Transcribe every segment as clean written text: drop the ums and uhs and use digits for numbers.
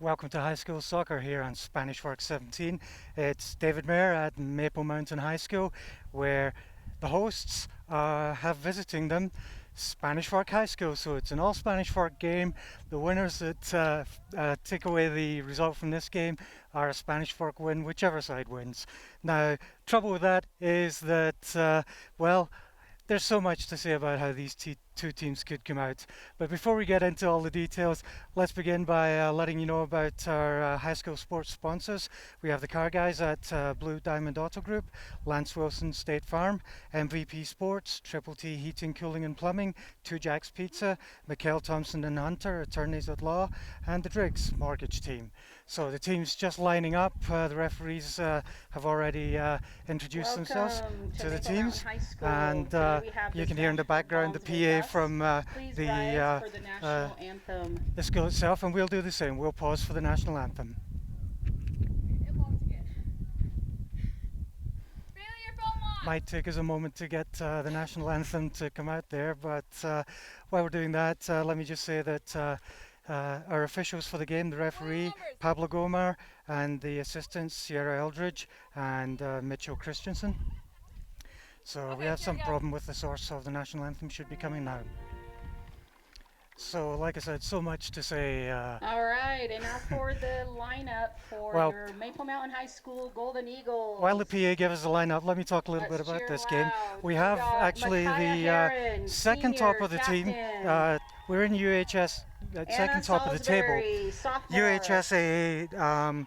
Welcome to High School Soccer here on Spanish Fork 17. It's David Mayer at Maple Mountain High School, where the hosts have visiting them Spanish Fork High School. So it's an all Spanish Fork game. The winners that take away the result from this game are a Spanish Fork win, whichever side wins. Now, trouble with that is that, well, there's so much to say about how these two teams could come out. But before we get into all the details, let's begin by letting you know about our high school sports sponsors. We have the car guys at Blue Diamond Auto Group, Lance Wilson State Farm, MVP Sports, Triple T Heating, Cooling and Plumbing, Two Jacks Pizza, Mikhail Thompson and Hunter, Attorneys at Law, and the Driggs Mortgage Team. So the team's just lining up. The referees have already introduced themselves Welcome to the Maple teams. Mountain High School. And Today we have you the can hear in the Spanish background the Fork Dons with PA us. from Please the rise for the national anthem. the school itself, and we'll do the same. We'll pause for the national anthem. Might take us a moment to get the national anthem to come out there, but while we're doing that, let me just say that our officials for the game, the referee Pablo Gomar, and the assistants Sierra Eldridge and Mitchell Christensen. So we have some problem with the source of the national anthem, should be coming now. So, like I said, so much to say. All right, and now for the lineup for Well, your Maple Mountain High School Golden Eagles. While the PA gave us the lineup, let me talk a little Let's bit about cheer this loud. game. We have got actually Micaiah the Herron, second senior top of the team. captain. We're in UHS, Anna second top of the table. Salisbury, sophomore. UHSAA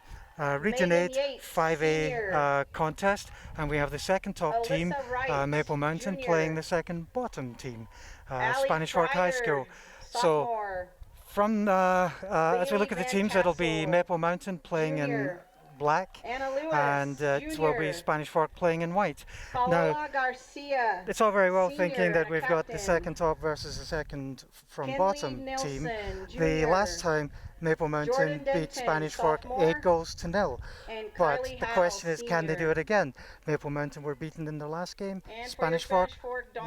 Region Megan 8 Yates, 5A senior. contest, and we have the second top team, Alyssa Wright, Maple Mountain, junior. playing the second bottom team, Allie Spanish Fork High Pryor, School. So sophomore. from as we look at the Van teams, it'll be Tassel, Maple Mountain playing in junior. black, Anna Lewis, and it will be junior. Spanish Fork playing in white. Paola Garcia. It's all very well senior thinking that and a we've got the captain. second top versus the second from Kinley bottom Nelson, team. junior. The last time Maple Mountain Jordan beat Denton, Spanish Fork sophomore. 8-0. And But Kylie the Howe, question is, can they do senior. it again? Maple Mountain were beaten in their last game. And for Spanish your Fork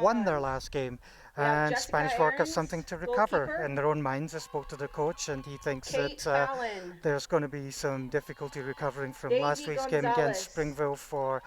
won their Dons, last game. we have And Jessica Spanish Fork has Aarons, something to recover goalkeeper. in their own minds. I spoke to the coach, and he thinks Kate that Fallon, there's going to be some difficulty recovering from Daisy last week's game Gonzalez, against Springville for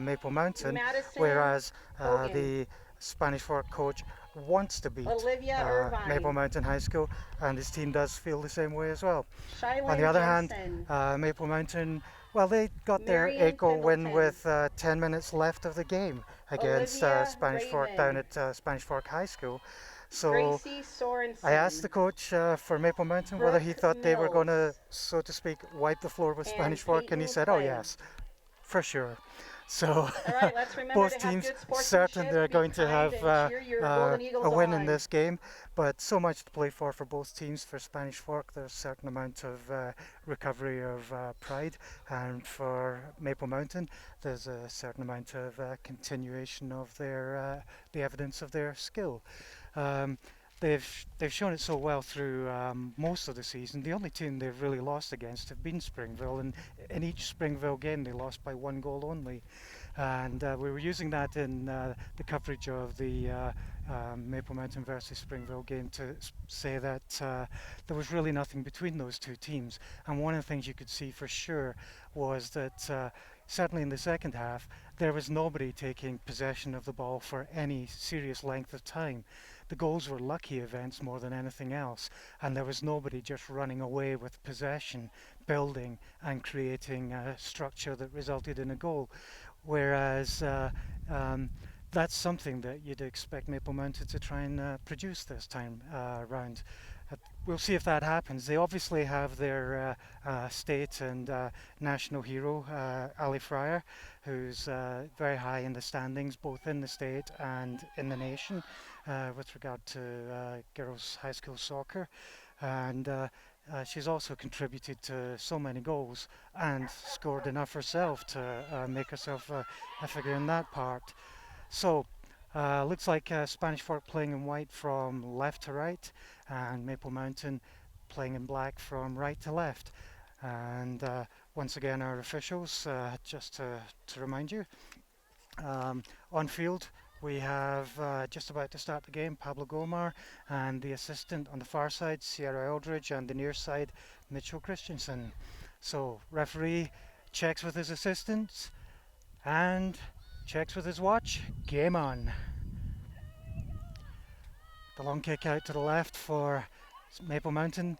Maple Mountain, Madison whereas Hogan, the Spanish Fork coach wants to beat Olivia Irvine, Maple Mountain High School, and his team does feel the same way as well. Shylin On the other Jensen, hand, Maple Mountain, well, they got their Marian 8-goal win Pendleton, with 10 minutes left of the game against Olivia Spanish Fork down Raymond, at Spanish Fork High School. So Gracie Sorensen, I asked the coach for Maple Mountain whether he Brooke thought they were going to, Mills, so to speak, wipe the floor with and Spanish Fork, and he Peyton said, "Oh Flynn. yes, for sure." So All right, let's remember both to have teams good certain sportsmanship, they're be going to kind, have and cheer your Golden Eagles a win in on. this game, but so much to play for both teams. For Spanish Fork, there's a certain amount of recovery of pride, and for Maple Mountain, there's a certain amount of continuation of their the evidence of their skill. Um, they've shown it so well through most of the season. The only team they've really lost against have been Springville, and in each Springville game they lost by 1 goal only. And we were using that in the coverage of the Maple Mountain versus Springville game to say that there was really nothing between those two teams. And one of the things you could see for sure was that certainly in the second half, there was nobody taking possession of the ball for any serious length of time. The goals were lucky events more than anything else, and there was nobody just running away with possession, building and creating a structure that resulted in a goal. Whereas that's something that you'd expect Maple Mountain to try and produce this time round. We'll see if that happens. They obviously have their state and national hero, Ali Fryer, who's very high in the standings, both in the state and in the nation, with regard to girls' high school soccer. And she's also contributed to so many goals and scored enough herself to make herself a figure in that part. So looks like Spanish Fork playing in white from left to right, and Maple Mountain playing in black from right to left. And once again, our officials, just to remind you, on field We have just about to start the game, Pablo Gomar, and the assistant on the far side, Sierra Eldridge, and the near side, Mitchell Christensen. So, referee checks with his assistants and checks with his watch. Game on. The long kick out to the left for Maple Mountain,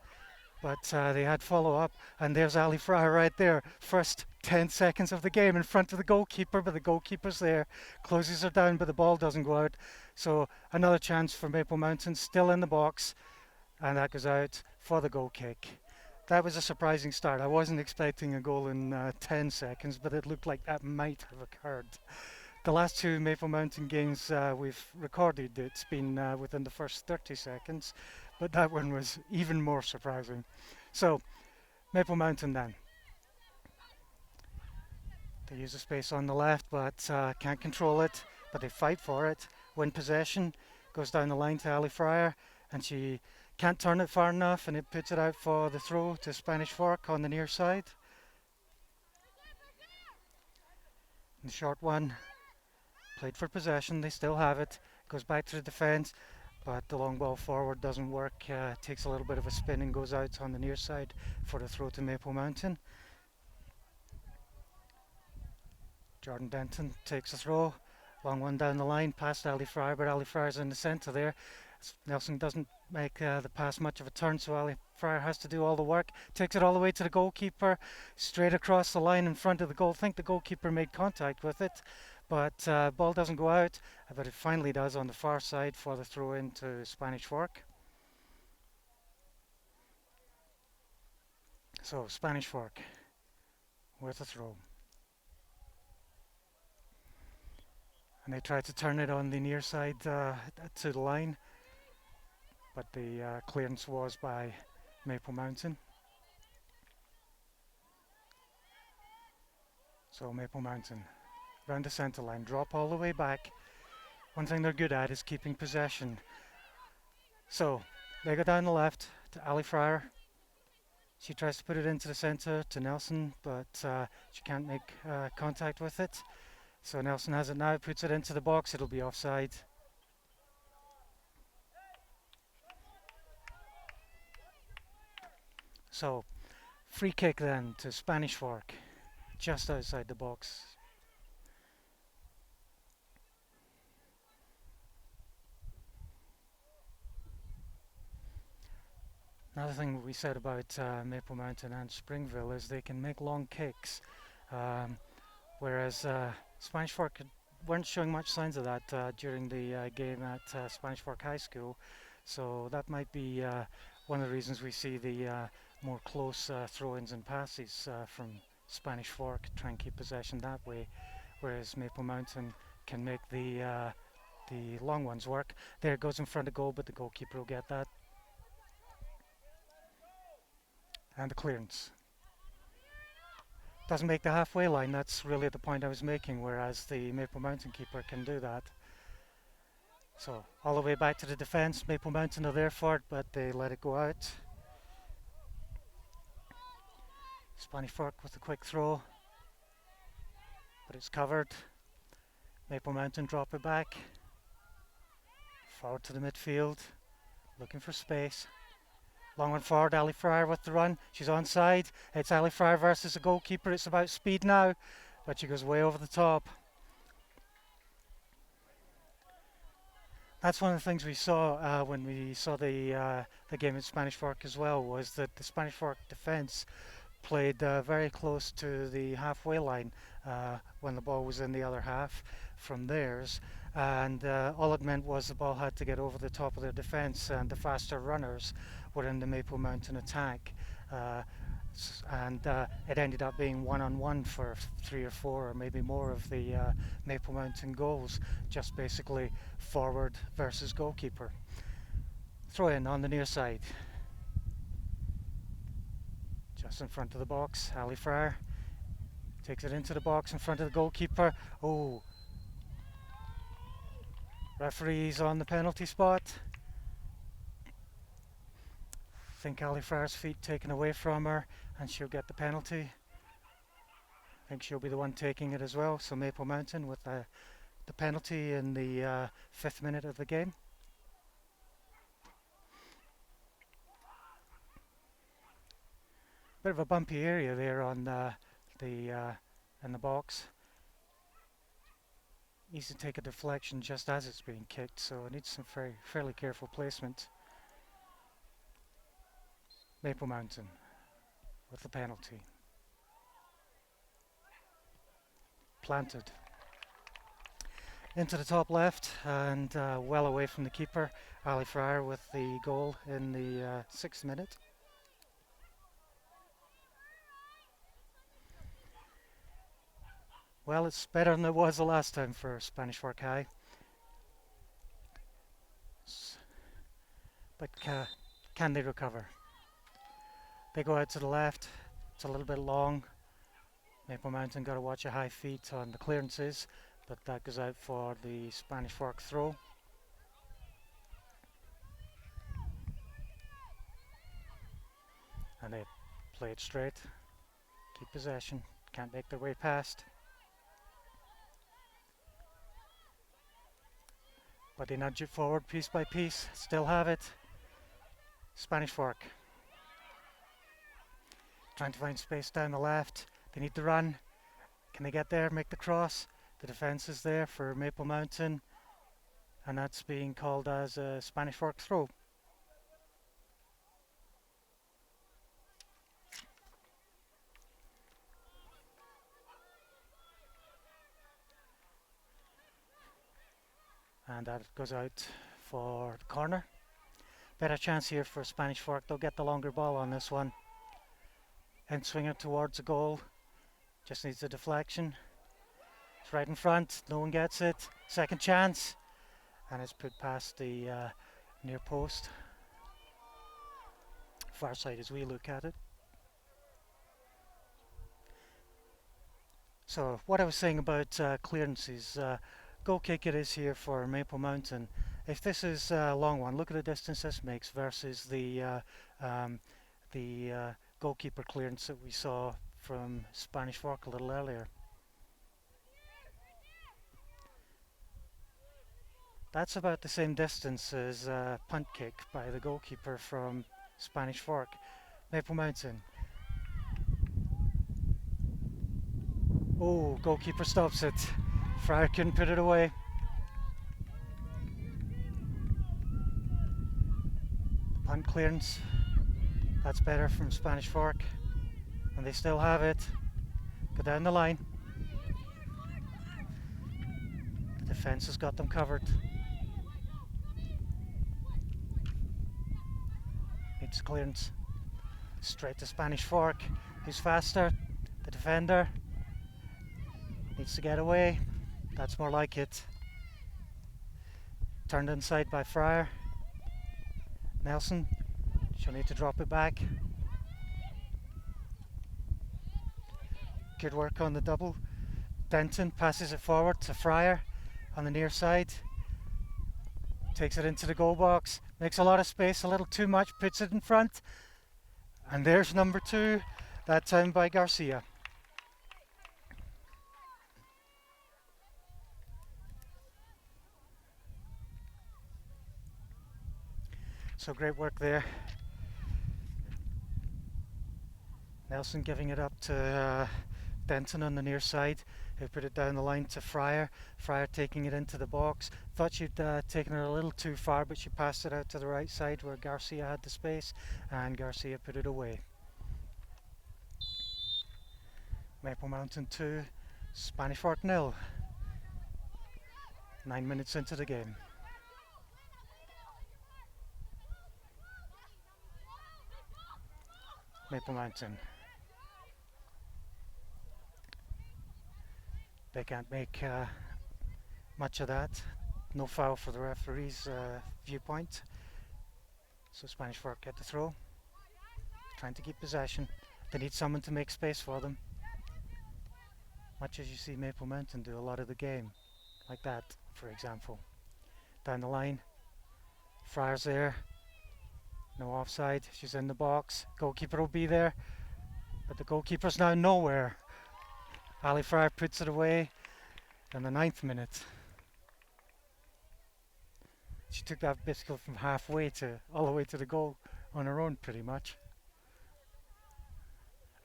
but they had follow up, and there's Ali Fryer right there. First 10 seconds of the game in front of the goalkeeper, but the goalkeeper's there, closes her down, but the ball doesn't go out. So another chance for Maple Mountain, still in the box, and that goes out for the goal kick. That was a surprising start. I wasn't expecting a goal in 10 seconds, but it looked like that might have occurred. The last two Maple Mountain games we've recorded, it's been within the first 30 seconds, but that one was even more surprising. So, Maple Mountain then. They use the space on the left, but can't control it, but they fight for it. Win possession, goes down the line to Ali Fryer, and she can't turn it far enough, and it puts it out for the throw to Spanish Fork on the near side. And the short one, played for possession, they still have it, goes back to the defence, but the long ball forward doesn't work, takes a little bit of a spin and goes out on the near side for the throw to Maple Mountain. Jordan Denton takes a throw, long one down the line past Ali Fryer, but Ali Fryer's in the centre there. Nelson doesn't make the pass much of a turn, so Ali Fryer has to do all the work. Takes it all the way to the goalkeeper, straight across the line in front of the goal. I think the goalkeeper made contact with it, but ball doesn't go out, but it finally does on the far side for the throw into Spanish Fork. So Spanish Fork with a throw. And they tried to turn it on the near side to the line, but the clearance was by Maple Mountain. So Maple Mountain round the centre line, drop all the way back. One thing they're good at is keeping possession. So they go down the left to Ali Fryer. She tries to put it into the centre to Nelson, but she can't make contact with it. So Nelson has it now, puts it into the box, it'll be offside. So, free kick then to Spanish Fork, just outside the box. Another thing we said about Maple Mountain and Springville is they can make long kicks, whereas Spanish Fork weren't showing much signs of that during the game at Spanish Fork High School. So that might be one of the reasons we see the more close throw-ins and passes from Spanish Fork, try and keep possession that way, whereas Maple Mountain can make the long ones work. There it goes in front of goal, but the goalkeeper will get that. And the clearance. Doesn't make the halfway line, that's really the point I was making, whereas the Maple Mountain keeper can do that. So all the way back to the defence, Maple Mountain are there for it, but they let it go out. Spanish Fork with a quick throw, but it's covered. Maple Mountain drop it back. Forward to the midfield, looking for space. Long one forward, Ali Fryer with the run. She's onside. It's Ali Fryer versus the goalkeeper. It's about speed now, but she goes way over the top. That's one of the things we saw when we saw the game at Spanish Fork as well, was that the Spanish Fork defence played very close to the halfway line when the ball was in the other half from theirs, and all it meant was the ball had to get over the top of their defence, and the faster runners were in the Maple Mountain attack, and it ended up being one-on-one for 3 or 4 or maybe more of the Maple Mountain goals, just basically forward versus goalkeeper. Throw in on the near side, just in front of the box. Ali Fryer takes it into the box in front of the goalkeeper. Oh, referee's on the penalty spot. I think Ali Fryer's feet taken away from her, and she'll get the penalty. I think she'll be the one taking it as well. So Maple Mountain with a the penalty in the 5th minute of the game. Bit of a bumpy area there on in the box. Easy to take a deflection just as it's being kicked, so it needs some fairly careful placement. Maple Mountain with the penalty. Planted into the top left and well away from the keeper. Ali Fryer with the goal in the 6th minute. Well, it's better than it was the last time for Spanish Fork High. But can they recover? They go out to the left. It's a little bit long. Maple Mountain got to watch a high feet on the clearances, but that goes out for the Spanish Fork throw. And they play it straight. Keep possession. Can't make their way past. But they nudge it forward piece by piece. Still have it. Spanish Fork. Trying to find space down the left. They need to run. Can they get there, make the cross? The defense is there for Maple Mountain. And that's being called as a Spanish Fork throw. And that goes out for the corner. Better chance here for Spanish Fork. They'll get the longer ball on this one. And swing it towards the goal. Just needs a deflection. It's right in front. No one gets it. Second chance. And it's put past the near post. Far side as we look at it. So what I was saying about clearances. Goal kick it is here for Maple Mountain. If this is a long one, look at the distance this makes versus the goalkeeper clearance that we saw from Spanish Fork a little earlier. That's about the same distance as a punt kick by the goalkeeper from Spanish Fork. Maple Mountain. Oh, goalkeeper stops it. Fryer couldn't put it away. Punt clearance. That's better from Spanish Fork. And they still have it. Go down the line. The defense has got them covered. Needs clearance. Straight to Spanish Fork. Who's faster? The defender. Needs to get away. That's more like it. Turned inside by Fryer. Nelson. She'll need to drop it back. Good work on the double. Denton passes it forward to Fryer on the near side. Takes it into the goal box. Makes a lot of space, a little too much. Puts it in front. And there's number 2. That time by Garcia. So great work there. Nelson giving it up to Denton on the near side, who put it down the line to Fryer. Fryer taking it into the box. Thought she'd taken it a little too far, but she passed it out to the right side where Garcia had the space, and Garcia put it away. Maple Mountain 2, Spanish Fork 0. 9 minutes into the game. Maple Mountain. They can't make much of that. No foul for the referee's viewpoint. So Spanish Fork get the throw. Trying to keep possession. They need someone to make space for them. Much as you see Maple Mountain do a lot of the game. Like that, for example. Down the line. Fryer's there. No offside. She's in the box. Goalkeeper will be there. But the goalkeeper's now nowhere. Ali Fryer puts it away in the 9th minute. She took that bicycle from halfway to all the way to the goal on her own, pretty much.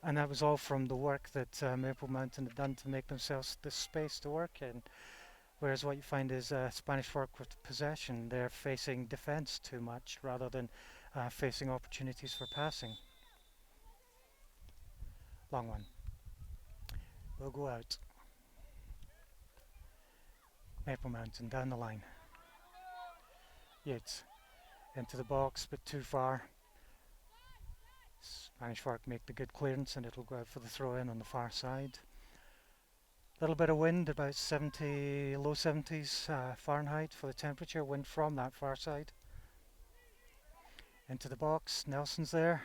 And that was all from the work that Maple Mountain had done to make themselves this space to work in. Whereas what you find is Spanish Fork with possession, they're facing defence too much rather than facing opportunities for passing. Long one. Will go out. Maple Mountain down the line. Yates into the box, but too far. Spanish Fork make the good clearance and it'll go out for the throw in on the far side. Little bit of wind, about 70, low 70s Fahrenheit for the temperature, wind from that far side. Into the box, Nelson's there.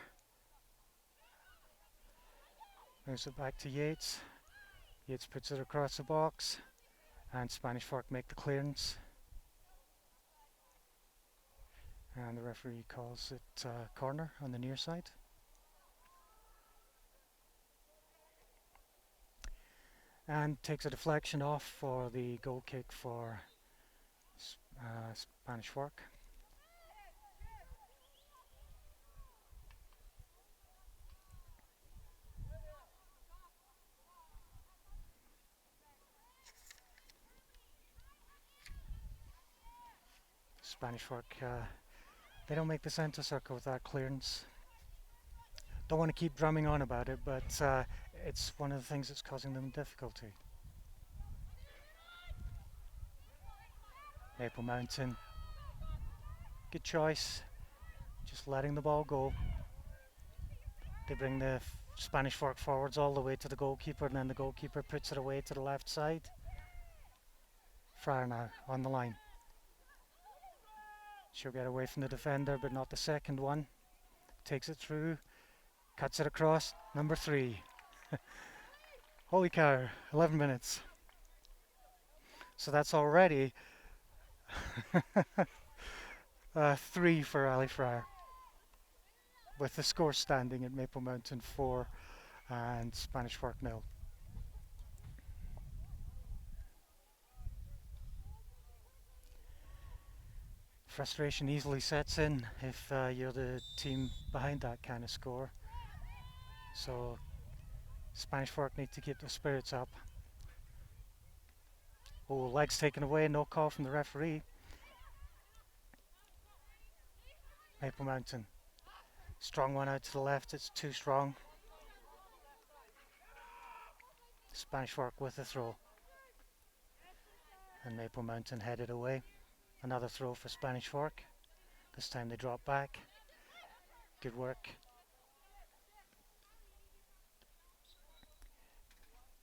Moves it back to Yates. Yates puts it across the box and Spanish Fork make the clearance. And the referee calls it corner on the near side. And takes a deflection off for the goal kick for Spanish Fork. Spanish Fork, they don't make the centre circle with that clearance. Don't want to keep drumming on about it, but it's one of the things that's causing them difficulty. Maple Mountain, good choice, just letting the ball go. They bring the Spanish Fork forwards all the way to the goalkeeper, and then the goalkeeper puts it away to the left side. Fryer now on the line. She'll get away from the defender, but not the second one. Takes it through, cuts it across, number 3. Holy cow, 11 minutes. So that's already 3 for Ali Fryer, with the score standing at Maple Mountain 4 and Spanish Fork 0. Frustration easily sets in if you're the team behind that kind of score. So Spanish Fork need to keep their spirits up. Oh, legs taken away, no call from the referee. Maple Mountain. Strong one out to the left, it's too strong. Spanish Fork with a throw. And Maple Mountain headed away. Another throw for Spanish Fork. This time they drop back. Good work.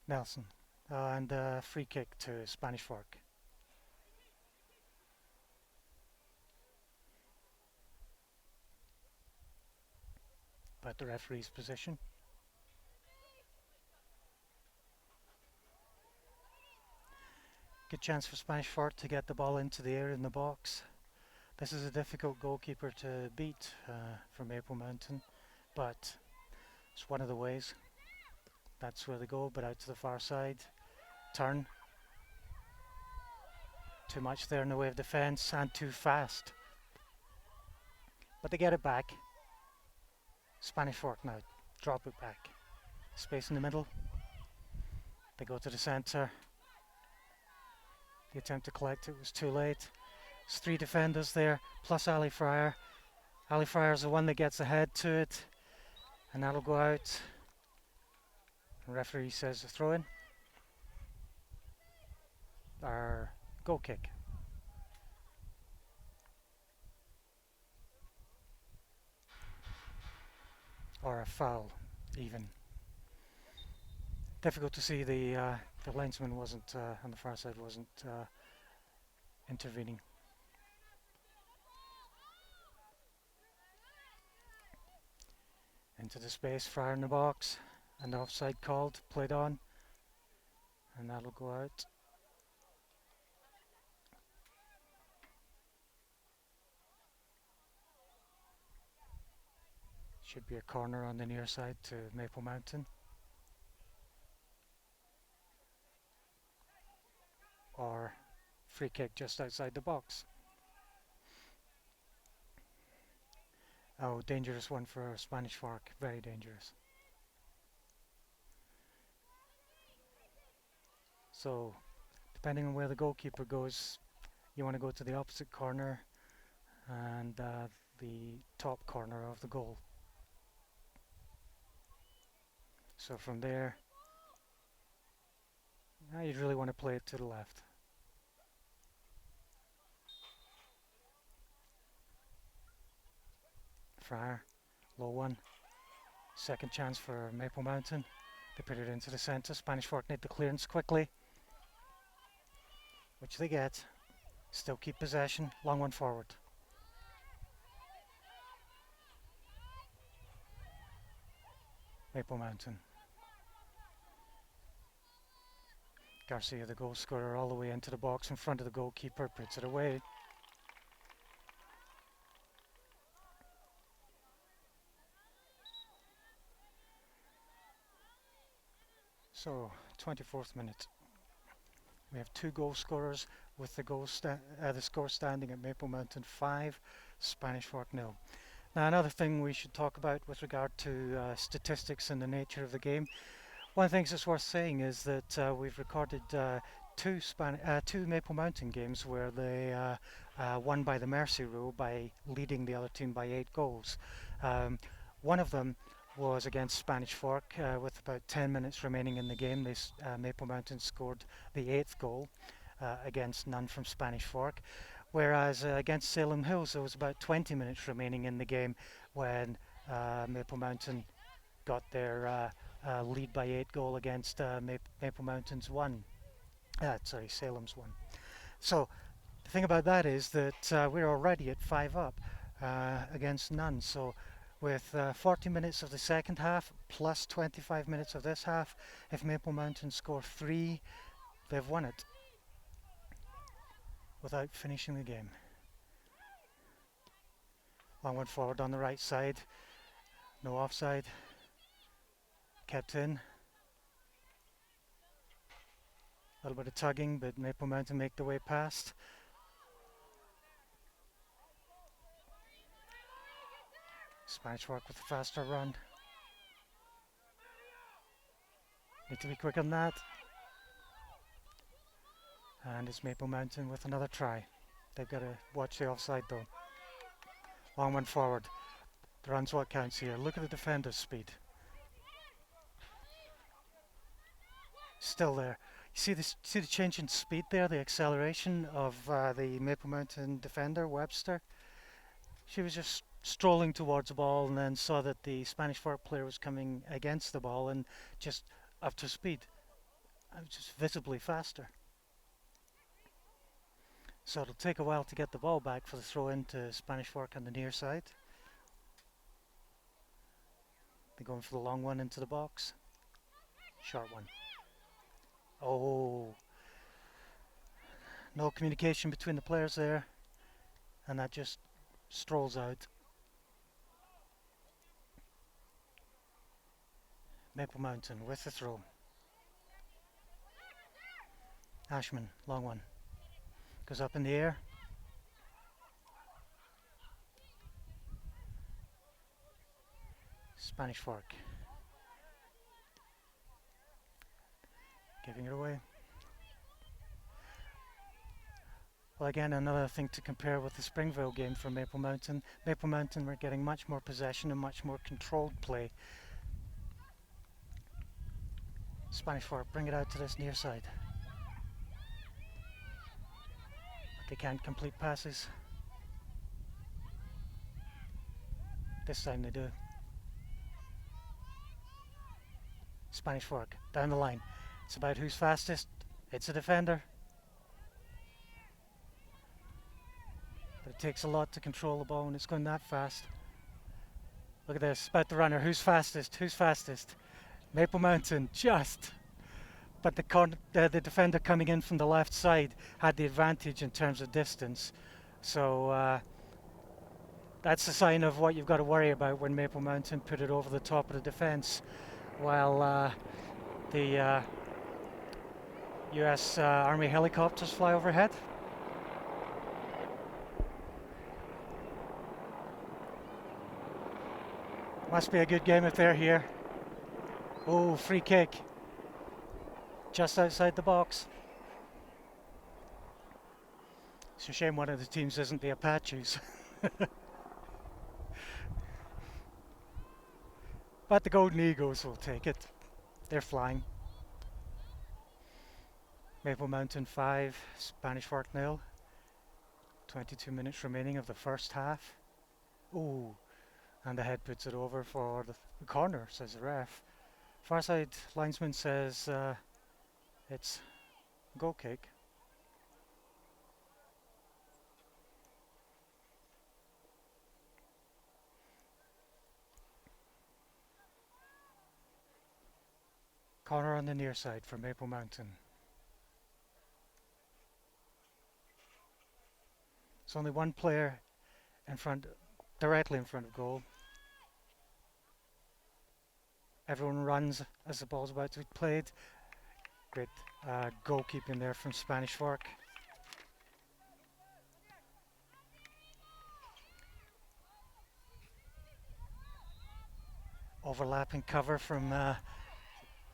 Nelson. And free kick to Spanish Fork. About the referee's position. Good chance for Spanish Fork to get the ball into the air in the box. This is a difficult goalkeeper to beat for Maple Mountain, but it's one of the ways. That's where they go, but out to the far side. Turn. Too much there in the way of defence and too fast. But they get it back. Spanish Fork now. Drop it back. Space in the middle. They go to the centre. The attempt to collect it was too late. There's 3 defenders there, plus Ali Fryer. Ali Fryer's the one that gets ahead to it, and that'll go out. The referee says a throw in. Or goal kick. Or a foul, even. Difficult to see the linesman wasn't on the far side wasn't intervening. Into the space, Fryer in the box, and the offside called, played on, and that'll go out. Should be a corner on the near side to Maple Mountain. Or free kick just outside the box. Oh, dangerous one for Spanish Fork. Very dangerous. So, depending on where the goalkeeper goes, you want to go to the opposite corner and the top corner of the goal. So from there, now you'd really want to play it to the left. Friar, low one. Second chance for Maple Mountain. They put it into the centre. Spanish Fork need the clearance quickly, which they get. Still keep possession. Long one forward. Maple Mountain. Garcia, the goal scorer, all the way into the box in front of the goalkeeper, puts it away. So, 24th minute. We have two goal scorers with the score standing at Maple Mountain 5, Spanish Fork 0. Now, another thing we should talk about with regard to statistics and the nature of the game. One of the things that's worth saying is that we've recorded two Maple Mountain games where they won by the mercy rule by leading the other team by 8 goals. One of them was against Spanish Fork with about 10 minutes remaining in the game. Maple Mountain scored the 8th goal against none from Spanish Fork. Whereas against Salem Hills there was about 20 minutes remaining in the game when Maple Mountain got their lead by 8 goal against Maple Mountain's 1. Salem's 1. So the thing about that is that we're already at 5 up against none. So with 40 minutes of the second half plus 25 minutes of this half, if Maple Mountain score 3, they've won it without finishing the game. Long one forward on the right side, no offside, kept in. A little bit of tugging, but Maple Mountain make the way past. Spanish Fork with a faster run. Need to be quicker than that. And it's Maple Mountain with another try. They've got to watch the offside though. Long one forward. The run's what counts here. Look at the defender's speed. Still there. You see the change in speed there, the acceleration of the Maple Mountain defender, Webster. She was just strolling towards the ball and then saw that the Spanish Fork player was coming against the ball and just up to speed. Just visibly faster. So it'll take a while to get the ball back for the throw in to Spanish Fork on the near side. They're going for the long one into the box. Short one. Oh, no communication between the players there, and that just strolls out. Maple Mountain with the throw. Ashman, long one. Goes up in the air. Spanish Fork. Giving it away. Well, again, another thing to compare with the Springville game for Maple Mountain. Maple Mountain were getting much more possession and much more controlled play. Spanish Fork bring it out to this near side. But they can't complete passes. This time they do. Spanish Fork down the line. It's about who's fastest. It's a defender. But it takes a lot to control the ball when it's going that fast. Look at this, about the runner. Who's fastest? Who's fastest? Maple Mountain, just. But the defender coming in from the left side had the advantage in terms of distance. So that's a sign of what you've got to worry about when Maple Mountain put it over the top of the defense, while the US Army helicopters fly overhead. Must be a good game if they're here. Oh, free kick. Just outside the box. It's a shame one of the teams isn't the Apaches. But the Golden Eagles will take it. They're flying. Maple Mountain 5, Spanish Fork 0. 22 minutes remaining of the first half. Oh, and the head puts it over for the corner, says the ref. Far side linesman says it's goal kick. Corner on the near side for Maple Mountain. There's only one player in front, directly in front of goal. Everyone runs as the ball's about to be played. Great goalkeeping there from Spanish Fork. Overlapping cover from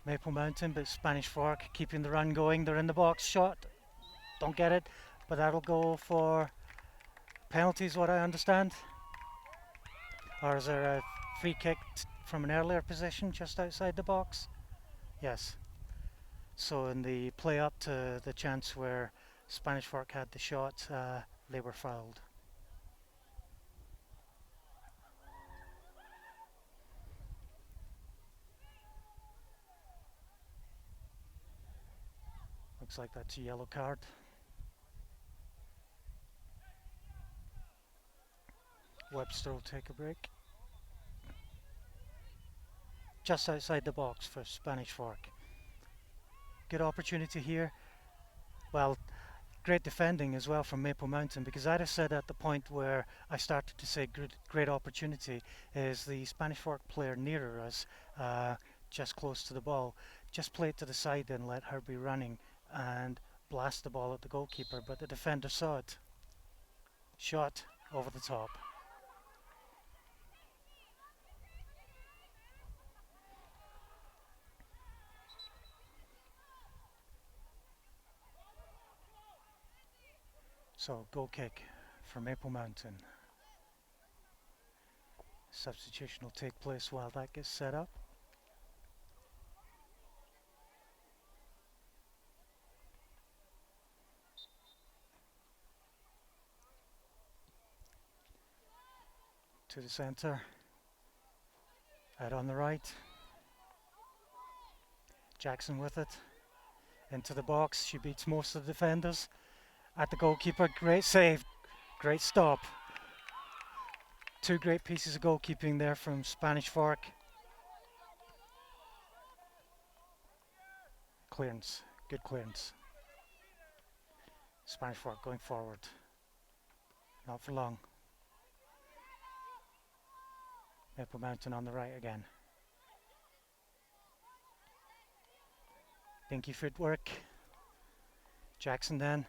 Maple Mountain, but Spanish Fork keeping the run going. They're in the box. Shot. Don't get it, but that'll go for penalties, what I understand. Or is there a free kick from an earlier position just outside the box? Yes. So in the play up to the chance where Spanish Fork had the shot, they were fouled. Looks like that's a yellow card. Webster will take a break. Just outside the box for Spanish Fork. Good opportunity here. Well, great defending as well from Maple Mountain, because I'd have said at the point where I started to say great opportunity is the Spanish Fork player nearer us, just close to the ball. Just play it to the side and let her be running and blast the ball at the goalkeeper, but the defender saw it. Shot over the top. So goal kick for Maple Mountain. Substitution will take place while that gets set up. To the centre. Out on the right. Jackson with it. Into the box. She beats most of the defenders. At the goalkeeper. Great save. Great stop. Two great pieces of goalkeeping there from Spanish Fork. Clearance. Good clearance. Spanish Fork going forward. Not for long. Maple Mountain on the right again. Dinky footwork. Jackson then.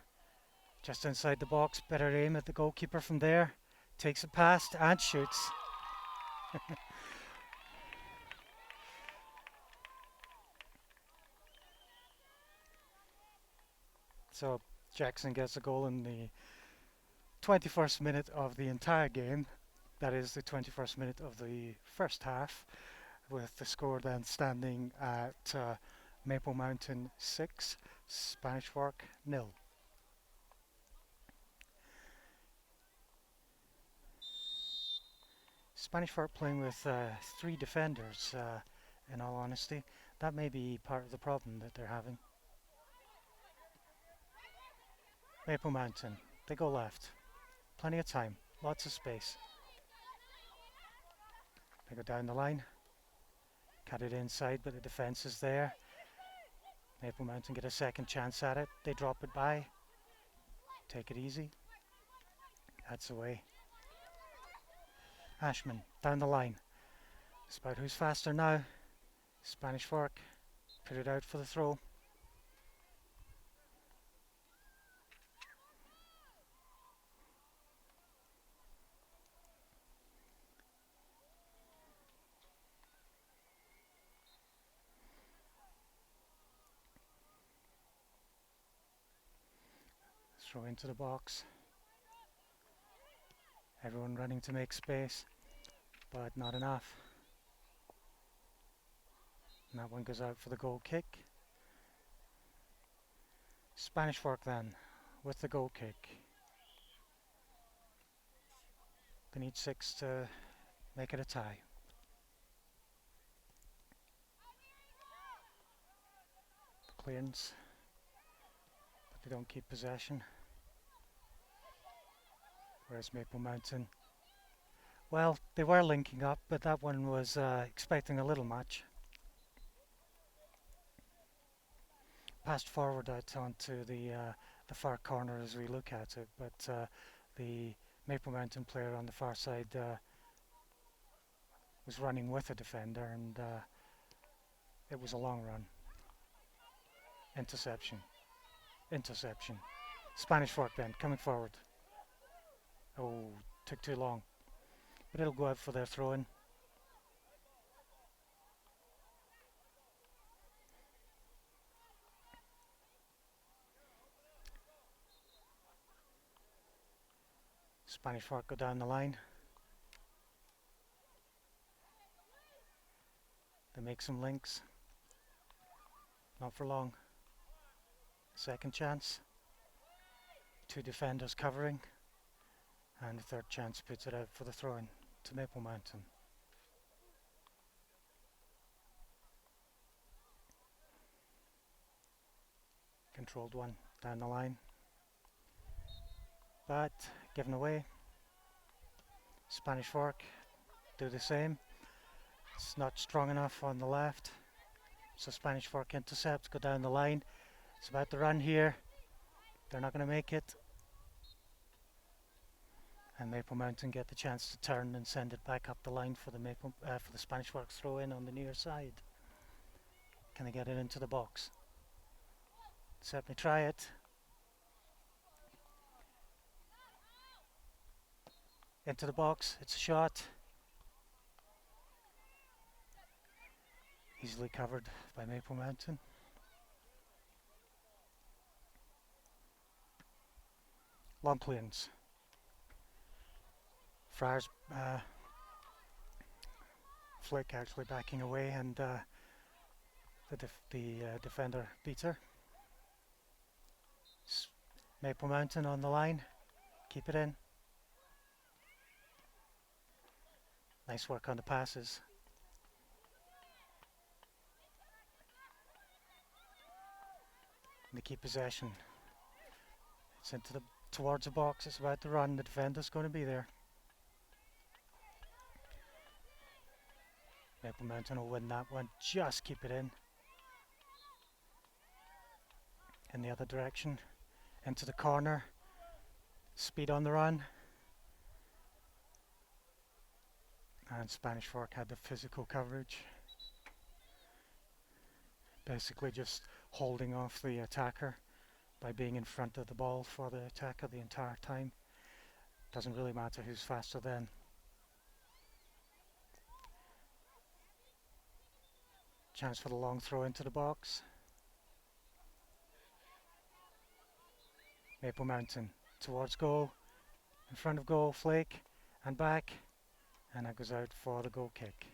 Just inside the box. Better aim at the goalkeeper from there. Takes it past and shoots. So Jackson gets a goal in the 21st minute of the entire game. That is the 21st minute of the first half, with the score then standing at Maple Mountain 6, Spanish Fork 0. Spanish Fork playing with 3 defenders, in all honesty. That may be part of the problem that they're having. Maple Mountain, they go left. Plenty of time, lots of space. They go down the line. Cut it inside, but the defence is there. Maple Mountain get a second chance at it. They drop it by. Take it easy. That's away. Ashman down the line. It's about who's faster now. Spanish Fork put it out for the throw. Throw into the box. Everyone running to make space, but not enough. And that one goes out for the goal kick. Spanish Fork then, with the goal kick. They need 6 to make it a tie. Clearance, but they don't keep possession. Whereas Maple Mountain, well, they were linking up, but that one was expecting a little much. Passed forward out onto the far corner as we look at it, but the Maple Mountain player on the far side was running with a defender, and it was a long run. Interception. Interception. Spanish Fork then, coming forward. Oh, took too long. But it'll go out for their throw-in. Spanish Fork go down the line. They make some links. Not for long. Second chance. 2 defenders covering. And the third chance puts it out for the throw-in to Maple Mountain. Controlled one down the line. But given away. Spanish Fork do the same. It's not strong enough on the left. So Spanish Fork intercepts, go down the line. It's about to run here. They're not going to make it. And Maple Mountain get the chance to turn and send it back up the line for the Spanish Fork throw in on the near side. Can they get it into the box? Certainly try it. Into the box, it's a shot. Easily covered by Maple Mountain. Long clearance. Friars flick actually backing away, and the defender beats her. Maple Mountain on the line. Keep it in. Nice work on the passes. And they keep possession. It's into towards the box. It's about to run. The defender's going to be there. Maple Mountain will win that one. Just keep it in. In the other direction. Into the corner. Speed on the run. And Spanish Fork had the physical coverage. Basically just holding off the attacker by being in front of the ball for the attacker the entire time. Doesn't really matter who's faster then. Chance for the long throw into the box. Maple Mountain towards goal. In front of goal, flake and back. And that goes out for the goal kick.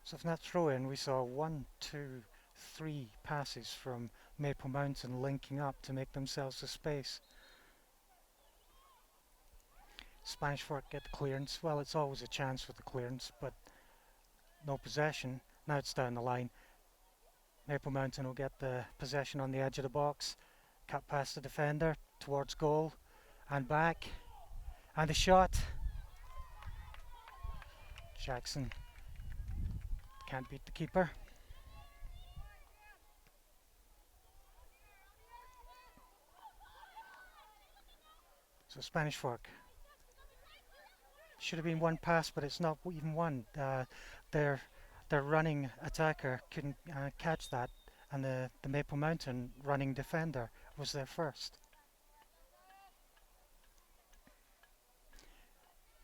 So from that throw in, we saw 1, 2, 3 passes from Maple Mountain linking up to make themselves a space. Spanish Fork get the clearance. Well, it's always a chance with the clearance, but no possession. Now it's down the line. Maple Mountain will get the possession on the edge of the box. Cut past the defender towards goal and back. And the shot. Jackson can't beat the keeper. So Spanish Fork. Should have been one pass, but it's not even one. Their running attacker couldn't catch that, and the Maple Mountain running defender was there first.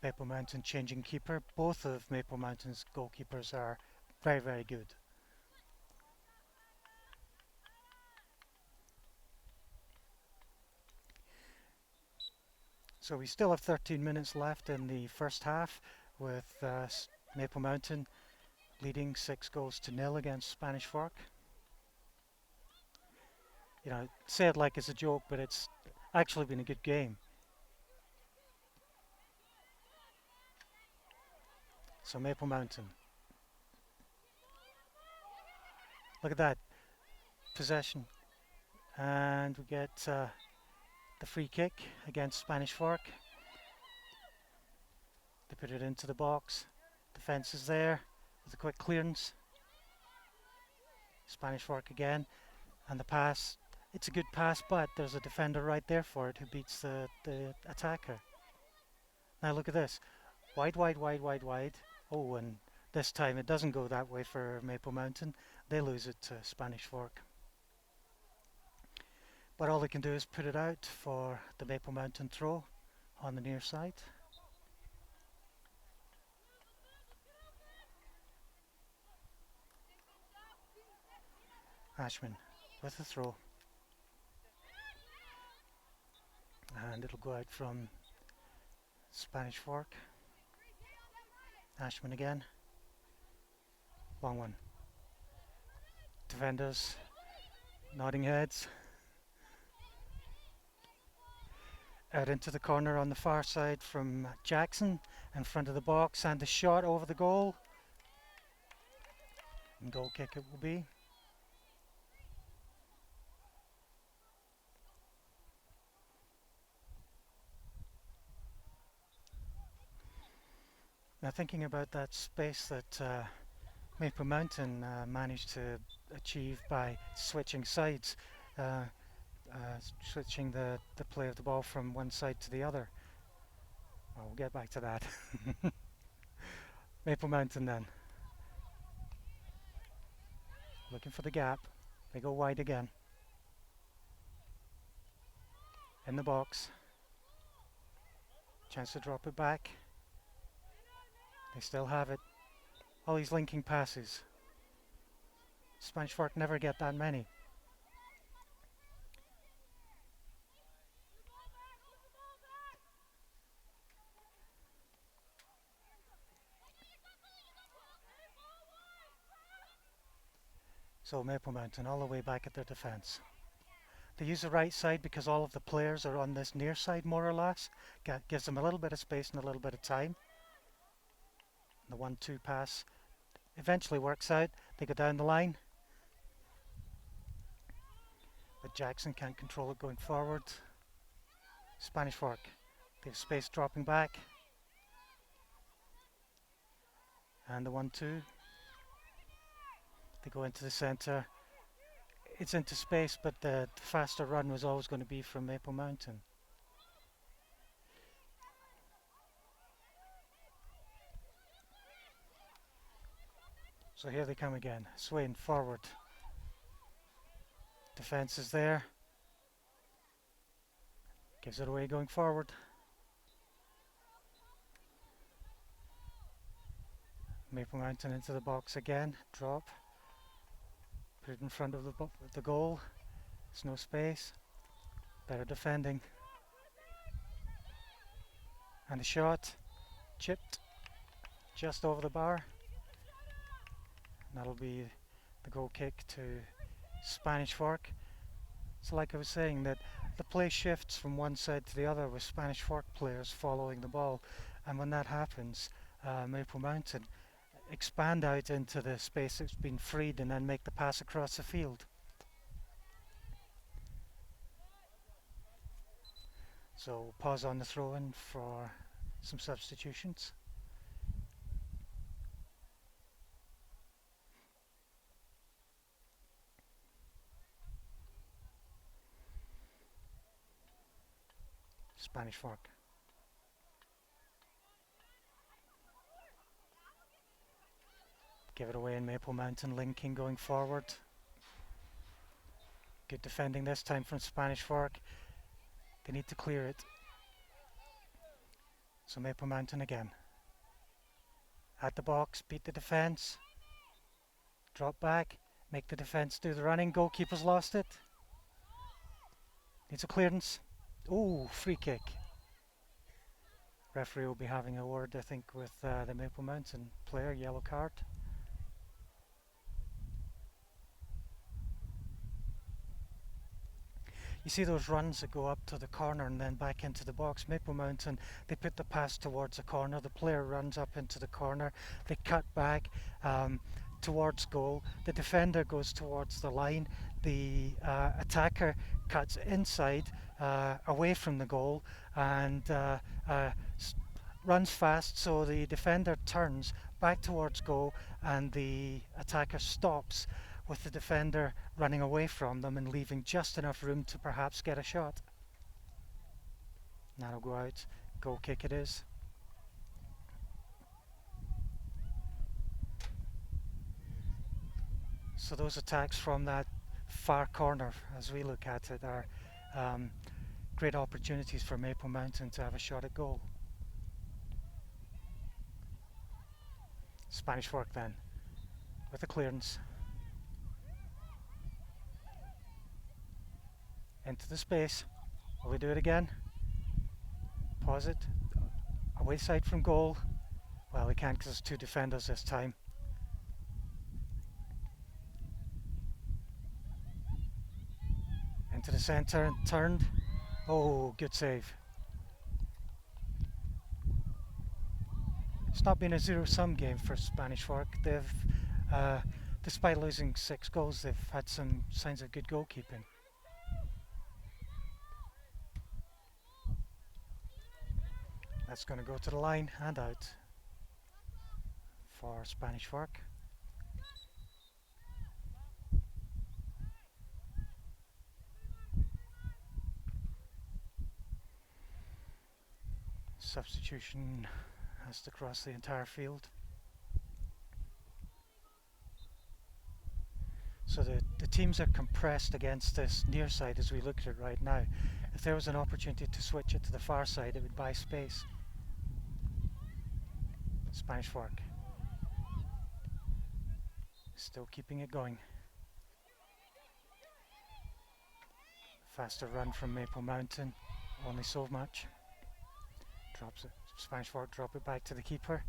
Maple Mountain changing keeper. Both of Maple Mountain's goalkeepers are very, very good. So we still have 13 minutes left in the first half with Maple Mountain leading 6 goals to 0 against Spanish Fork. You know, say it like it's a joke, but it's actually been a good game. So Maple Mountain. Look at that possession. And we get the free kick against Spanish Fork. They put it into the box. Defence is there with a quick clearance. Spanish Fork again. And the pass. It's a good pass, but there's a defender right there for it who beats the attacker. Now look at this. Wide, wide, wide, wide, wide. Oh, and this time it doesn't go that way for Maple Mountain. They lose it to Spanish Fork. But all they can do is put it out for the Maple Mountain throw on the near side. Ashman with the throw. And it'll go out from Spanish Fork. Ashman again. Long one. Defenders nodding heads. Out into the corner on the far side from Jackson in front of the box, and the shot over the goal. And goal kick it will be. Now thinking about that space that Maple Mountain managed to achieve by switching sides, switching the play of the ball from one side to the other. Well, we'll get back to that. Maple Mountain then. Looking for the gap. They go wide again. In the box. Chance to drop it back. They still have it. All these linking passes. Spanish Fork never get that many. So Maple Mountain all the way back at their defence. They use the right side because all of the players are on this near side more or less. Gives them a little bit of space and a little bit of time. The 1-2 pass eventually works out. They go down the line. But Jackson can't control it going forward. Spanish Fork. They have space dropping back. And the 1-2. They go into the centre. It's into space, but the faster run was always going to be from Maple Mountain. So here they come again. Swain forward. Defence is there. Gives it away going forward. Maple Mountain into the box again. Drop. Put it in front of the goal. There's no space. Better defending. And the shot. Chipped. Just over the bar. And that'll be the goal kick to Spanish Fork. So like I was saying, that the play shifts from one side to the other with Spanish Fork players following the ball. And when that happens, Maple Mountain expand out into the space that's been freed and then make the pass across the field. So pause on the throw-in for some substitutions. Spanish Fork. Give it away in Maple Mountain, linking going forward. Good defending this time from Spanish Fork. They need to clear it. So Maple Mountain again. At the box, beat the defence. Drop back, make the defence do the running. Goalkeeper's lost it. Needs a clearance. Oh, free kick. Referee will be having a word, I think, with the Maple Mountain player. Yellow card. You see those runs that go up to the corner and then back into the box. Maple Mountain, they put the pass towards the corner. The player runs up into the corner. They cut back towards goal. The defender goes towards the line. The attacker cuts inside away from the goal and runs fast, so the defender turns back towards goal and the attacker stops with the defender running away from them and leaving just enough room to perhaps get a shot. That'll go out. Goal kick it is. So those attacks from that far corner, as we look at it, are great opportunities for Maple Mountain to have a shot at goal. Spanish Fork then, with a clearance. Into the space. Will we do it again? Pause it. Away side from goal. Well, we can't because there's two defenders this time. Into the centre and turned. Oh, good save. It's not been a zero-sum game for Spanish Fork. They've, despite losing 6 goals, they've had some signs of good goalkeeping. That's going to go to the line and out for Spanish Fork. Substitution has to cross the entire field. So the teams are compressed against this near side as we look at it right now. If there was an opportunity to switch it to the far side, it would buy space. Spanish Fork still keeping it going. Faster run from Maple Mountain, only so much. Drops it. Spanish Fork drop it back to the keeper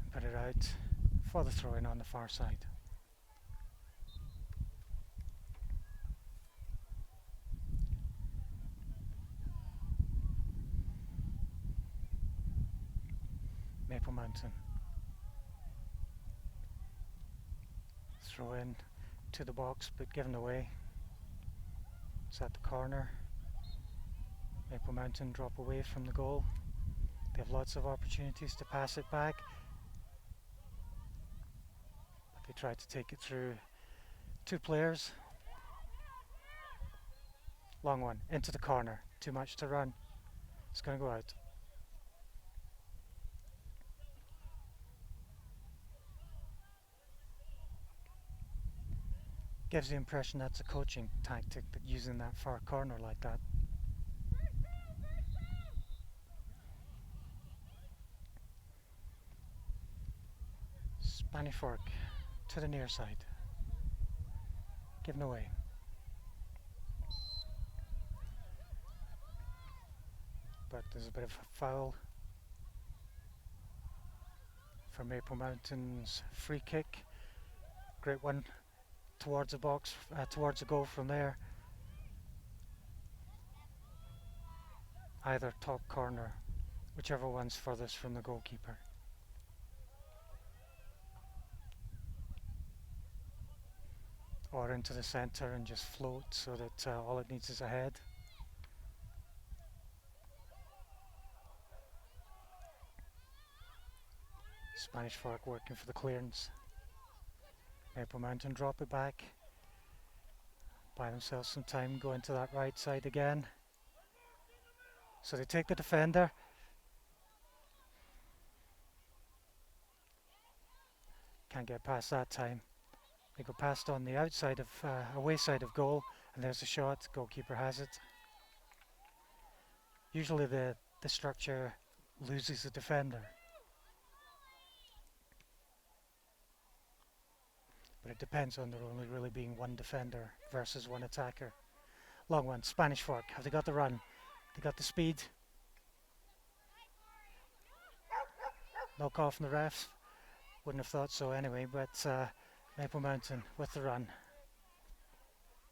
and put it out for the throw in on the far side. Maple Mountain. Throw in to the box but given away. It's at the corner. Maple Mountain drop away from the goal. They have lots of opportunities to pass it back, but they try to take it through 2 players. Long one into the corner. Too much to run. It's going to go out. Gives the impression that's a coaching tactic, that using that far corner like that. Spanish Fork to the near side. Given away. But there's a bit of a foul for Maple Mountain's free kick. Great one towards the box, towards the goal from there. Either top corner, whichever one's furthest from the goalkeeper. Or into the centre and just float so that all it needs is a head. Spanish Fork working for the clearance. Maple Mountain drop it back. Buy themselves some time, go into that right side again. So they take the defender. Can't get past that time. They go past on the outside of, away side of goal, and there's a shot. Goalkeeper has it. Usually the structure loses a defender. But it depends on there only really being one defender versus one attacker. Long one, Spanish Fork. Have they got the run? They got the speed. Knock off from the refs. Wouldn't have thought so anyway, but Maple Mountain with the run.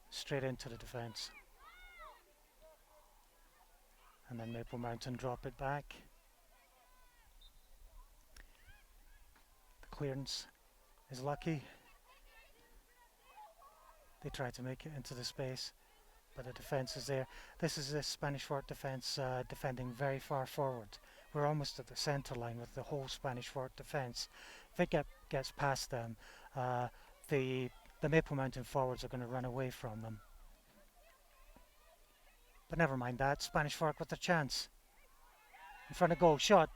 Straight into the defence. And then Maple Mountain drop it back. The clearance is lucky. They try to make it into the space, but the defence is there. This is the Spanish Fork defence defending very far forward. We're almost at the centre line with the whole Spanish Fork defence. If it gets past them, the Maple Mountain forwards are going to run away from them. But never mind that. Spanish Fork with a chance. In front of goal. Shot.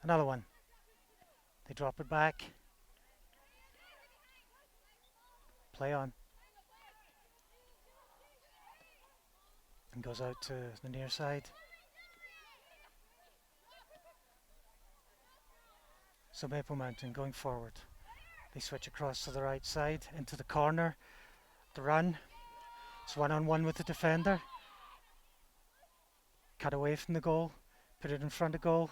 Another one. They drop it back. Play on. And goes out to the near side. So Maple Mountain going forward. They switch across to the right side into the corner. The run. It's one-on-one with the defender. Cut away from the goal. Put it in front of goal.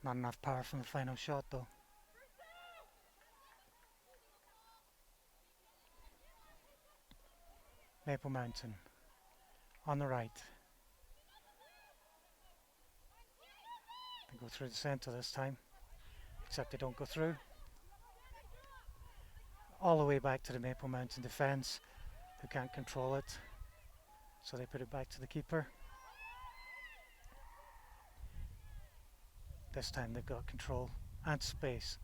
Not enough power from the final shot though. Maple Mountain on the right. They go through the centre this time, except they don't go through. All the way back to the Maple Mountain defence, who can't control it, so they put it back to the keeper. This time they've got control and space.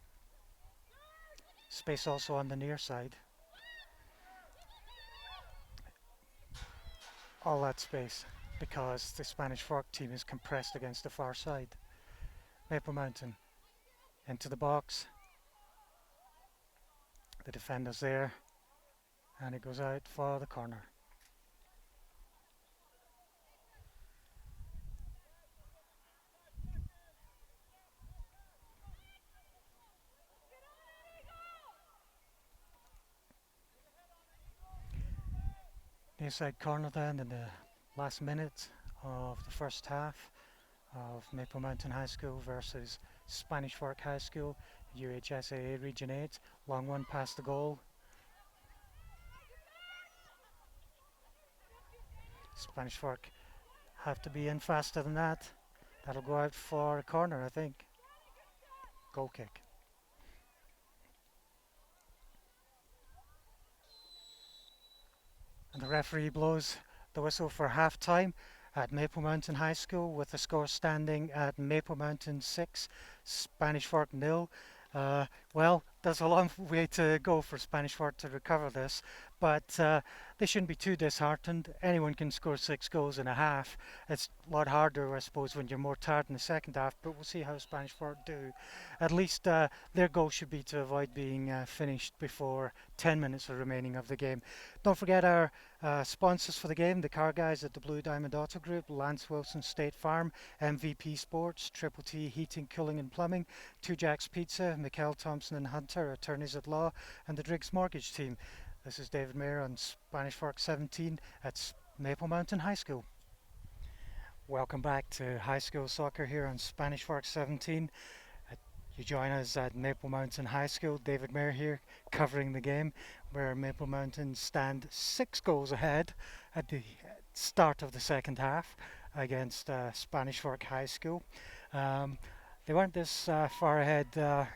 Space also on the near side. All that space because the Spanish Fork team is compressed against the far side. Maple Mountain into the box. The defender's there and it goes out for the corner. Near side corner then in the last minute of the first half of Maple Mountain High School versus Spanish Fork High School, UHSAA Region 8. Long one past the goal. Spanish Fork have to be in faster than that. That'll go out for a corner, I think. Goal kick. And the referee blows the whistle for half time at Maple Mountain High School with the score standing at Maple Mountain 6, Spanish Fork 0. Well, there's a long way to go for Spanish Fork to recover this, but they shouldn't be too disheartened. Anyone can score 6 goals in a half. It's a lot harder, I suppose, when you're more tired in the second half, but we'll see how Spanish Fork do. At least their goal should be to avoid being finished before 10 minutes are remaining of the game. Don't forget our sponsors for the game, the car guys at the Blue Diamond Auto Group, Lance Wilson State Farm, MVP Sports, Triple T Heating, Cooling and Plumbing, Two Jacks Pizza, Mikkel Thompson and Hunter, attorneys at law, and the Driggs Mortgage Team. This is David Mayer on Spanish Fork 17 at Maple Mountain High School. Welcome back to high school soccer here on Spanish Fork 17. You join us at Maple Mountain High School. David Mayer here covering the game where Maple Mountain stand 6 goals ahead at the start of the second half against Spanish Fork High School. They weren't this far ahead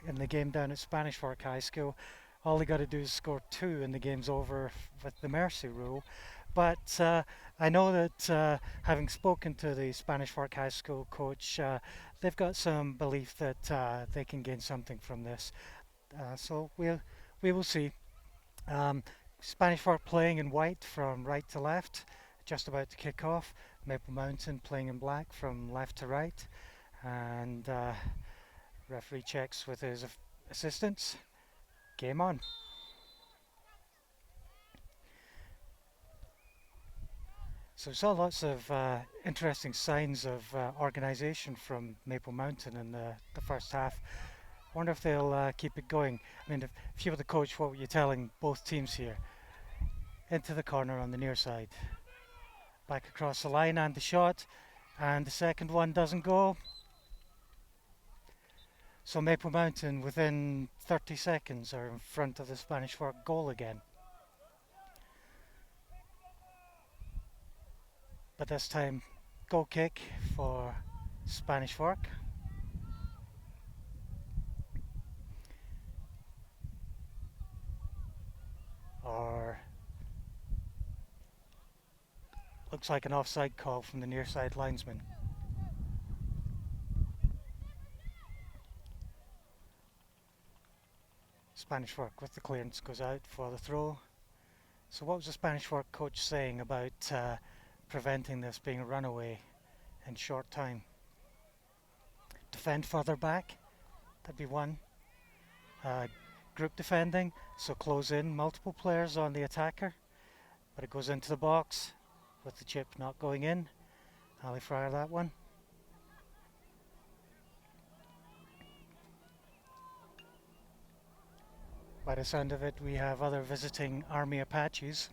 in the game down at Spanish Fork High School. All they got to do is score 2 and the game's over with the mercy rule. But I know that having spoken to the Spanish Fork High School coach, they've got some belief that they can gain something from this. So we will see. Spanish Fork playing in white from right to left, just about to kick off. Maple Mountain playing in black from left to right. And referee checks with his assistants. Game on. So we saw lots of interesting signs of organisation from Maple Mountain in the first half. I wonder if they'll keep it going. I mean, if you were the coach, what were you telling both teams here? Into the corner on the near side. Back across the line and the shot. And the second one doesn't go. So Maple Mountain within 30 seconds are in front of the Spanish Fork goal again. But this time, goal kick for Spanish Fork. Or looks like an offside call from the near side linesman. Spanish Fork with the clearance goes out for the throw. So what was the Spanish Fork coach saying about preventing this being a runaway in short time? Defend further back, that'd be one. Group defending, so close in, multiple players on the attacker, but it goes into the box with the chip not going in. Ali Fryer that one. By the sound of it, we have other visiting Army Apaches.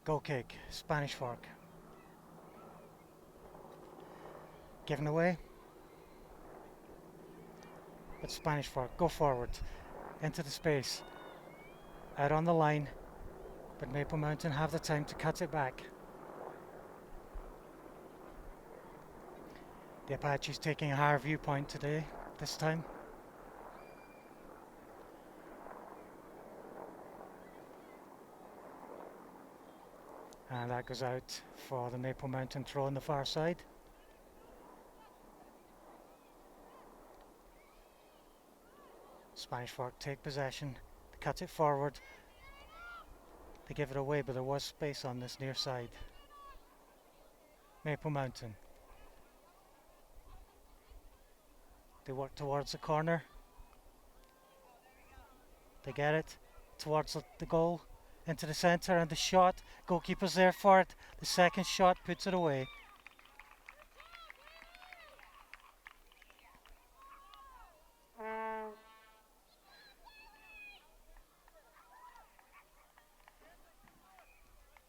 Goal kick, Spanish Fork. Given away. But Spanish Fork go forward into the space. Out on the line, but Maple Mountain have the time to cut it back. The Apaches taking a higher viewpoint today, this time. And that goes out for the Maple Mountain throw on the far side. Spanish Fork take possession, they cut it forward, they give it away, but there was space on this near side. Maple Mountain. They work towards the corner. They get it towards the goal, into the centre, and the shot. Goalkeeper's there for it. The second shot puts it away.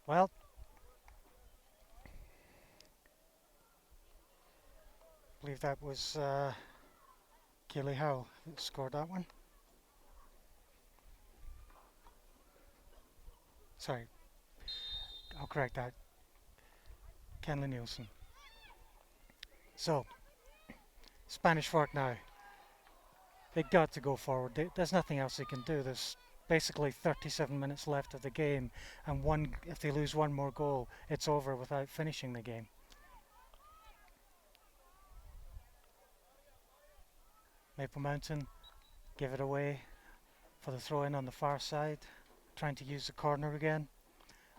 Well, I believe that was Keely Howell that scored that one. Sorry, I'll correct that. Kenley Nielsen. So, Spanish Fork now. They got to go forward. There's nothing else they can do. There's basically 37 minutes left of the game, and if they lose one more goal, it's over without finishing the game. Maple Mountain give it away for the throw in on the far side, trying to use the corner again.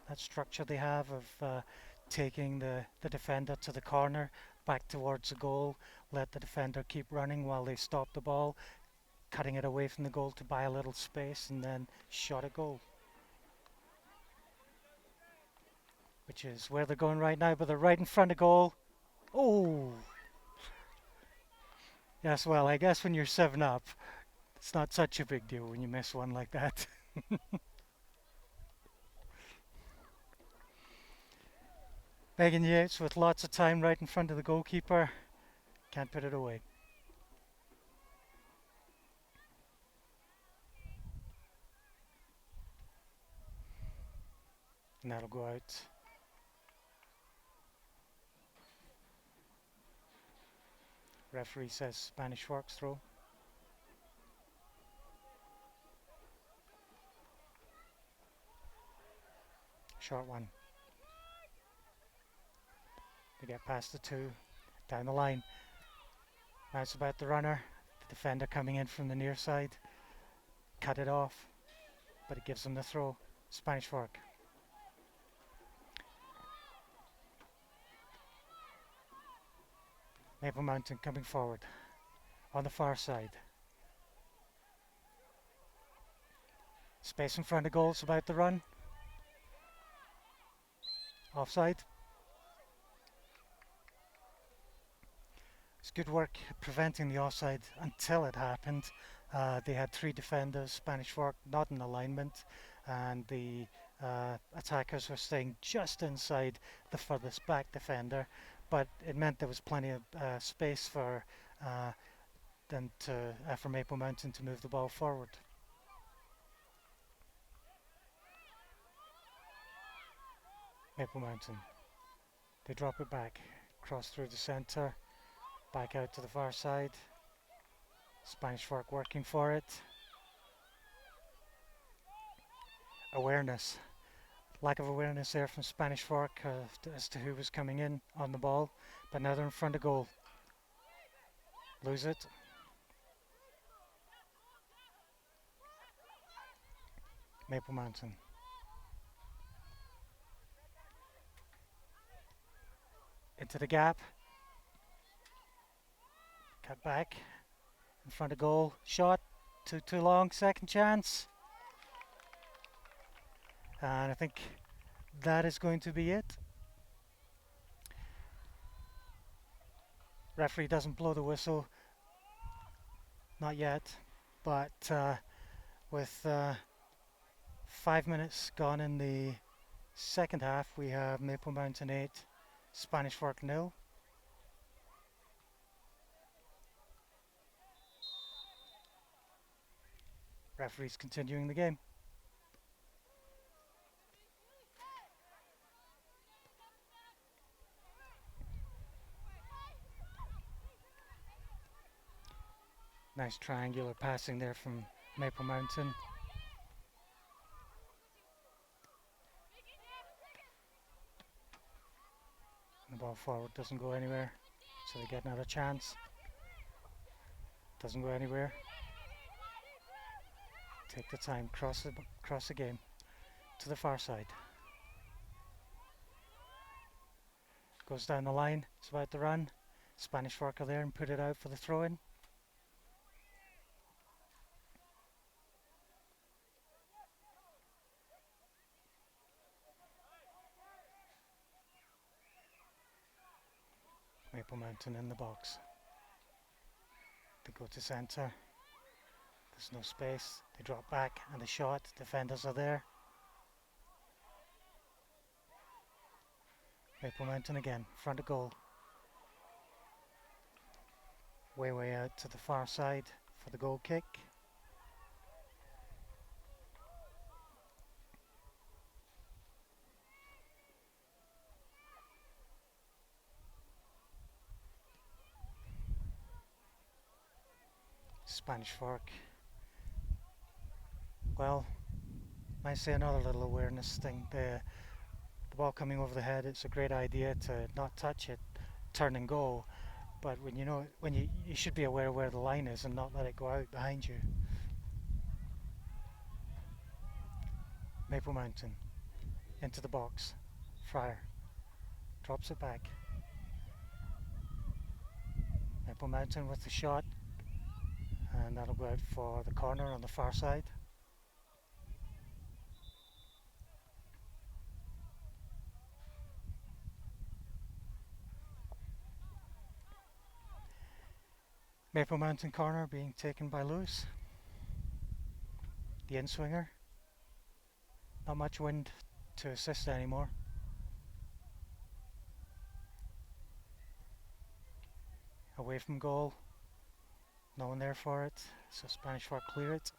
That structure they have of taking the defender to the corner, back towards the goal, let the defender keep running while they stop the ball, cutting it away from the goal to buy a little space, and then shot a goal. Which is where they're going right now, but they're right in front of goal. Oh! Yes, well, I guess when you're 7 up, it's not such a big deal when you miss one like that. Megan Yates with lots of time right in front of the goalkeeper. Can't put it away. And that'll go out. Referee says Spanish Forks throw. Short one. They get past the two, down the line. Now it's about the runner, the defender coming in from the near side. Cut it off, but it gives them the throw. Spanish Fork. Maple Mountain coming forward on the far side. Space in front of goal, it's about the run. Offside. It's good work preventing the offside until it happened. They had three defenders, Spanish Fork, not in alignment, and the attackers were staying just inside the furthest back defender, but it meant there was plenty of space for for Maple Mountain to move the ball forward. Maple Mountain. They drop it back, cross through the centre, back out to the far side. Spanish Fork working for it. Awareness. Lack of awareness there from Spanish Fork as to who was coming in on the ball, but now they're in front of goal. Lose it. Maple Mountain. Into the gap. Cut back. In front of goal. Shot. Too long. Second chance. And I think that is going to be it. Referee doesn't blow the whistle. Not yet. But with 5 minutes gone in the second half, we have Maple Mountain 8, Spanish Fork 0. Referee's continuing the game. Nice triangular passing there from Maple Mountain. The ball forward doesn't go anywhere, so they get another chance. Doesn't go anywhere. Take the time, cross the game to the far side. Goes down the line, it's about to run. Spanish Fork are there and put it out for the throw-in. Maple Mountain in the box. They go to centre. There's no space. They drop back and the shot. Defenders are there. Maple Mountain again, front of goal. Way out to the far side for the goal kick. Spanish Fork. Well, I say another little awareness thing. The ball coming over the head, it's a great idea to not touch it, turn and go. But when you should be aware of where the line is and not let it go out behind you. Maple Mountain into the box. Fryer drops it back. Maple Mountain with the shot, and that'll go out for the corner on the far side. Maple Mountain corner being taken by Lewis. The in-swinger. Not much wind to assist anymore. Away from goal. No one there for it, so Spanish Fork clear it.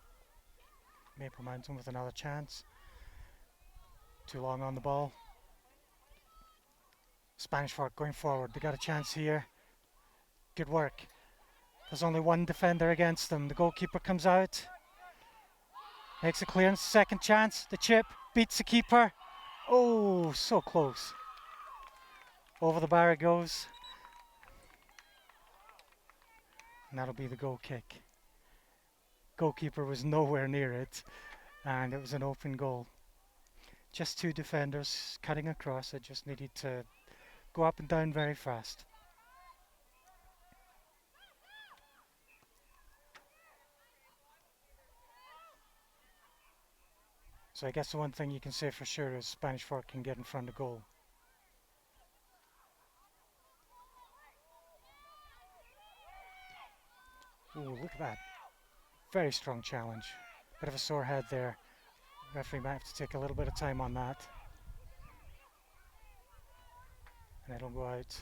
Maple Mountain with another chance. Too long on the ball. Spanish Fork going forward. They got a chance here. Good work. There's only one defender against them. The goalkeeper comes out. Makes a clearance. Second chance. The chip beats the keeper. Oh, so close. Over the bar it goes. And that'll be the goal kick. Goalkeeper was nowhere near it, and it was an open goal. Just two defenders cutting across. It just needed to go up and down very fast. So I guess the one thing you can say for sure is Spanish Fork can get in front of goal. Ooh, look at that. Very strong challenge. Bit of a sore head there. Referee might have to take a little bit of time on that. And it'll go out.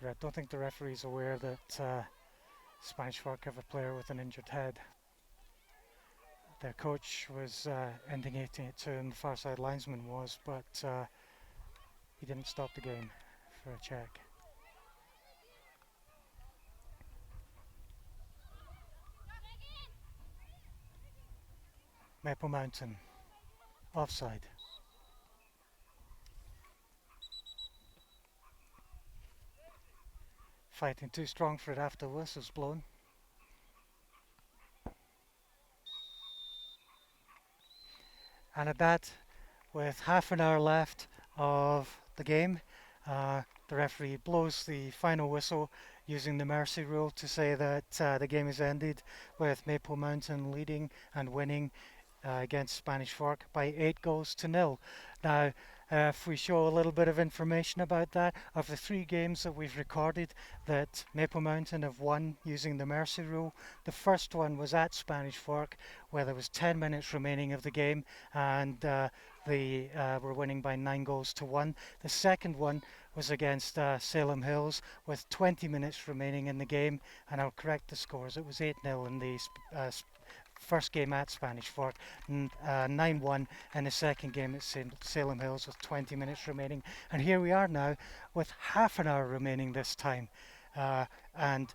I don't think the referee is aware that Spanish Fork have a player with an injured head. Their coach was indicating it to him, the far side linesman was, but he didn't stop the game for a check. Maple Mountain, offside. Fighting too strong for it after the whistle's blown. And at that, with half an hour left of the game, the referee blows the final whistle using the mercy rule to say that the game is ended with Maple Mountain leading and winning against Spanish Fork by 8 goals to 0. Now, if we show a little bit of information about that, of the 3 games that we've recorded that Maple Mountain have won using the mercy rule, the first one was at Spanish Fork, where there was 10 minutes remaining of the game, and they were winning by 9 goals to 1. The second one was against Salem Hills with 20 minutes remaining in the game, and I'll correct the scores. It was 8-0 in the first game at Spanish Fork, 9-1 in the second game at Salem Hills with 20 minutes remaining. And here we are now with half an hour remaining this time, and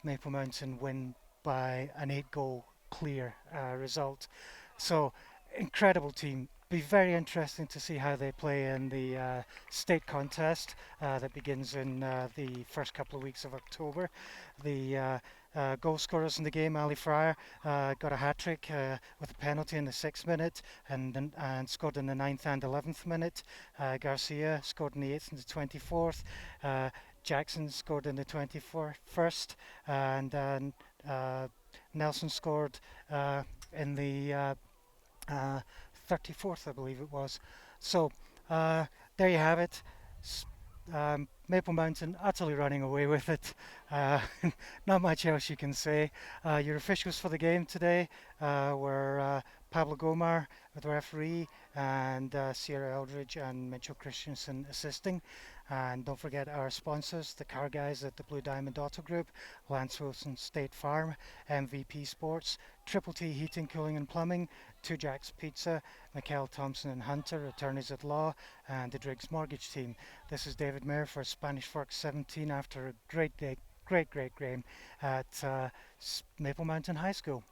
Maple Mountain win by an 8-goal clear result. So incredible team. Be very interesting to see how they play in the state contest that begins in the first couple of weeks of October. The goal scorers in the game, Ali Fryer got a hat-trick with a penalty in the 6th minute and scored in the 9th and 11th minute. Garcia scored in the 8th and the 24th. Jackson scored in the 21st, and Nelson scored in the 34th, I believe it was. So there you have it. Maple Mountain utterly running away with it. Not much else you can say. Your officials for the game today were Pablo Gomar, the referee, and Sierra Eldridge and Mitchell Christensen assisting. And don't forget our sponsors, the car guys at the Blue Diamond Auto Group, Lance Wilson State Farm, MVP Sports, Triple T Heating, Cooling and Plumbing, Two Jacks Pizza, Mikhail Thompson and Hunter, attorneys at law, and the Driggs Mortgage Team. This is David Mayer for Spanish Fork 17 after a great day, great game at Maple Mountain High School.